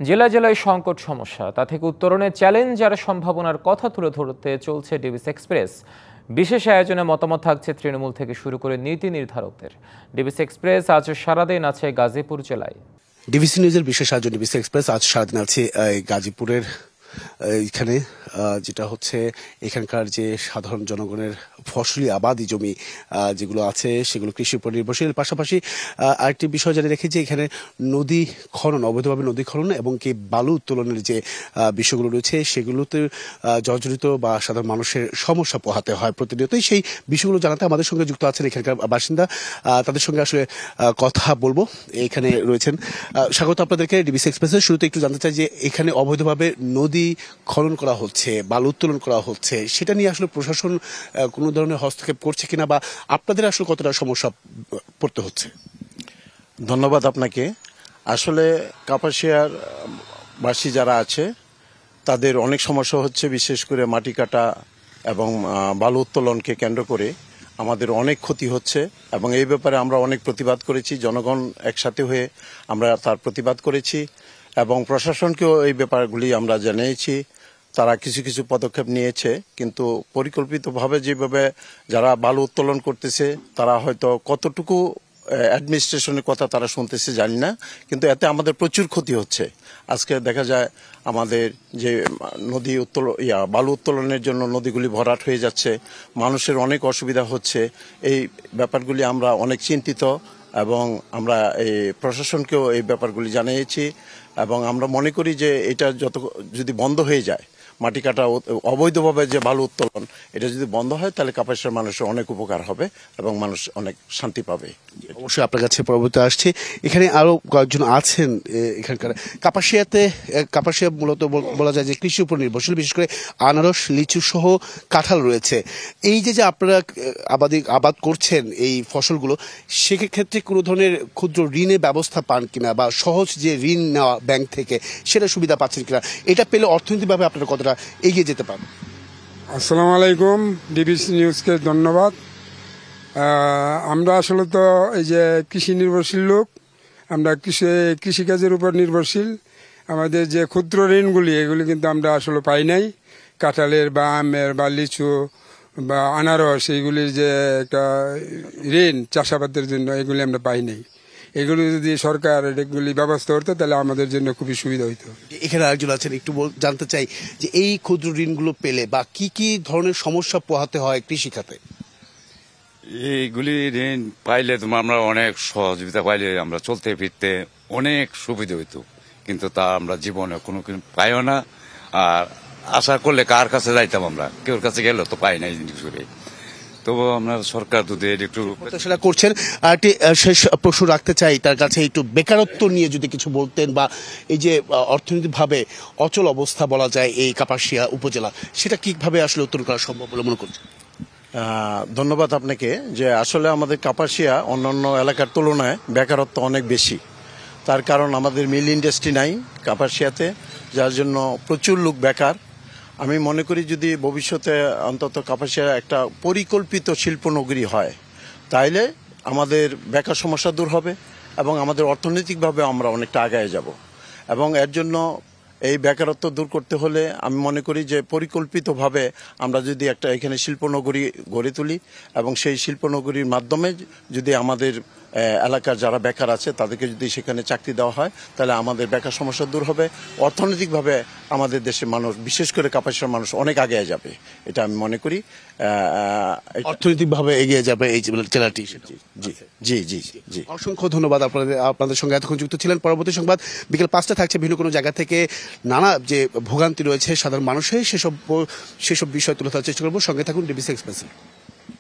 জেলায় জেলায় সংকট সমস্যা, তা থেকে উত্তরণে চ্যালেঞ্জ আর সম্ভাবনার কথা তুলে ধরতে চলছে ডিবিসি এক্সপ্রেস। বিশেষ আয়োজনে মতামত থাকছে তৃণমূল থেকে শুরু করে নীতি নির্ধারকদের। ডিবিসি এক্সপ্রেস আজ সারাদিন আছে গাজীপুর জেলায়। ডিবিসি নিউজের বিশেষ আয়োজন ডিবিসি এক্সপ্রেস আজ সারাদিন আছে গাজীপুরের এখানে, যেটা হচ্ছে এখানকার যে সাধারণ জনগণের ফসলি আবাদি জমি যেগুলো আছে সেগুলো কৃষির উপর নির্ভরশীল। পাশাপাশি আরেকটি বিষয় জানিয়ে রেখে যে এখানে নদী খনন, অবৈধভাবে নদী খনন এবং কি বালু উত্তোলনের যে বিষয়গুলো রয়েছে সেগুলোতে জর্জরিত বা সাধারণ মানুষের সমস্যা পোহাতে হয় প্রতিনিয়তই। সেই বিষয়গুলো জানাতে আমাদের সঙ্গে যুক্ত আছেন এখানকার বাসিন্দা, তাদের সঙ্গে আসলে কথা বলবো। এখানে রয়েছেন, স্বাগত আপনাদেরকে ডিবিসি এক্সপ্রেসের। শুরুতে একটু জানতে চাই যে এখানে অবৈধভাবে নদী খনন করা হচ্ছে, বালু উত্তোলন করা হচ্ছে, সেটা নিয়ে আসলে প্রশাসন কোনো ধরনের হস্তক্ষেপ করছে কিনা বা আপনাদের আসলে কতটা সমস্যা পড়তে হচ্ছে? ধন্যবাদ আপনাকে। আসলে কাপাসিয়ার বাসী যারা আছে তাদের অনেক সমস্যা হচ্ছে, বিশেষ করে মাটি কাটা এবং বালু উত্তোলনকে কেন্দ্র করে আমাদের অনেক ক্ষতি হচ্ছে এবং এই ব্যাপারে আমরা অনেক প্রতিবাদ করেছি। জনগণ একসাথে হয়ে আমরা তার প্রতিবাদ করেছি এবং প্রশাসনকেও এই ব্যাপারগুলি আমরা জানিয়েছি। তারা কিছু কিছু পদক্ষেপ নিয়েছে, কিন্তু পরিকল্পিতভাবে যেভাবে যারা বালু উত্তোলন করতেছে তারা হয়তো কতটুকু অ্যাডমিনিস্ট্রেশনের কথা তারা শুনতেছে জানি না, কিন্তু এতে আমাদের প্রচুর ক্ষতি হচ্ছে। আজকে দেখা যায় আমাদের যে নদী বালু উত্তোলনের জন্য নদীগুলি ভরাট হয়ে যাচ্ছে, মানুষের অনেক অসুবিধা হচ্ছে। এই ব্যাপারগুলি আমরা অনেক চিন্তিত এবং আমরা এই প্রশাসনকেও এই ব্যাপারগুলি জানিয়েছি এবং আমরা মনে করি যে এটা যদি বন্ধ হয়ে যায়, মাটি কাটা অবৈধভাবে যে বালু উত্তোলন, এটা যদি বন্ধ হয় তাহলে কাপাসিয়ার মানুষের অনেক উপকার হবে এবং মানুষ অনেক শান্তি পাবে। অবশ্যই আপনার কাছে পরবর্তী আসছে। এখানে আরো কয়েকজন আছেন এখানকার। কাপাসিয়া মূলত বলা যায় যে কৃষির উপর নির্ভরশীল, বিশেষ করে আনারস, লিচু সহ কাঁঠাল রয়েছে। এই যে আপনারা আবাদ করছেন এই ফসলগুলো, সেক্ষেত্রে কোনো ধরনের ক্ষুদ্র ঋণের ব্যবস্থা পান কিনা বা সহজ যে ঋণ নেওয়া ব্যাংক থেকে সেটা সুবিধা পাচ্ছেন কিনা, এটা পেলে অর্থনৈতিকভাবে আপনারা কতটা এগিয়ে যেতে পারেন? আসসালামু আলাইকুম, ডিবিসি নিউজকে ধন্যবাদ। আমরা আসলে তো এই যে কৃষি নির্ভরশীল লোক, আমরা কৃষিকাজের উপর নির্ভরশীল। আমাদের যে ক্ষুদ্র ঋণগুলি এগুলি কিন্তু আমরা আসলে পাই নাই। কাঁঠালের বা আমের বা লিচু বা আনারস এইগুলির যে একটা ঋণ চাষাবাদের জন্য, এগুলি আমরা পাই নাই। এগুলি যদি সরকার এগুলি ব্যবস্থা করতো তাহলে আমাদের জন্য খুবই সুবিধা হইতো। এখানে আরেকজন আছেন, একটু জানতে চাই যে এই ক্ষুদ্র ঋণগুলো পেলে বা কি কি ধরনের সমস্যা পোহাতে হয় কৃষিখাতে? এইগুলি ঋণ পাইলে আমরা অনেক সহযোগিতা পাইলে আমরা চলতে ফিরতে অনেক সুবিধা হইতো, কিন্তু তা আমরা জীবনে কোনো পাইও না। আর আশা করলে কার কাছে যাইতাম, আমরা কেউর কাছে গেলে তো পাই না এই জিনিস করে। তবু আমরা সরকার যদি একটু সেটা করছেন। আর একটি শেষ প্রশ্ন রাখতে চাই তার কাছে, একটু বেকারত্ব নিয়ে যদি কিছু বলতেন, বা এই যে অর্থনৈতিকভাবে অচল অবস্থা বলা যায় এই কাপাসিয়া উপজেলা, সেটা কিভাবে আসলে উত্তরণ করা সম্ভব বলে মনে করছেন? ধন্যবাদ আপনাকে। যে আসলে আমাদের কাপাসিয়া অন্যান্য এলাকার তুলনায় বেকারত্ব অনেক বেশি। তার কারণ আমাদের মিল ইন্ডাস্ট্রি নাই কাপাসিয়াতে, যার জন্য প্রচুর লোক বেকার। আমি মনে করি যদি ভবিষ্যতে অন্তত কাপাসিয়া একটা পরিকল্পিত শিল্পনগরী হয়, তাইলে আমাদের বেকার সমস্যা দূর হবে এবং আমাদের অর্থনৈতিকভাবে আমরা অনেকটা আগায় যাব। এবং এর জন্য এই বেকারত্ব দূর করতে হলে আমি মনে করি যে পরিকল্পিতভাবে আমরা যদি একটা এখানে শিল্পনগরী গড়ে তুলি এবং সেই শিল্পনগরীর মাধ্যমে যদি আমাদের এলাকার যারা বেকার আছে তাদেরকে যদি সেখানে চাকরি দেওয়া হয়, তাহলে আমাদের বেকার সমস্যা দূর হবে। অর্থনৈতিকভাবে আমাদের দেশের মানুষ, বিশেষ করে কাপাসিয়ার মানুষ অনেক আগে যাবে, এটা আমি মনে করি। অর্থনৈতিকভাবে এগিয়ে যাবে এই জেলাটি। জি জি জি জি অসংখ্য ধন্যবাদ। আপনাদের সঙ্গে এতক্ষণ যুক্ত ছিলেন। পরবর্তী সংবাদ বিকেল 5টা থাকছে। ভিন্ন কোনো জায়গা থেকে নানা যে ভোগান্তি রয়েছে সাধারণ মানুষের, সেসব বিষয় তুলে ধরার চেষ্টা করবো। সঙ্গে থাকুন ডিবিসি এক্সপ্রেস।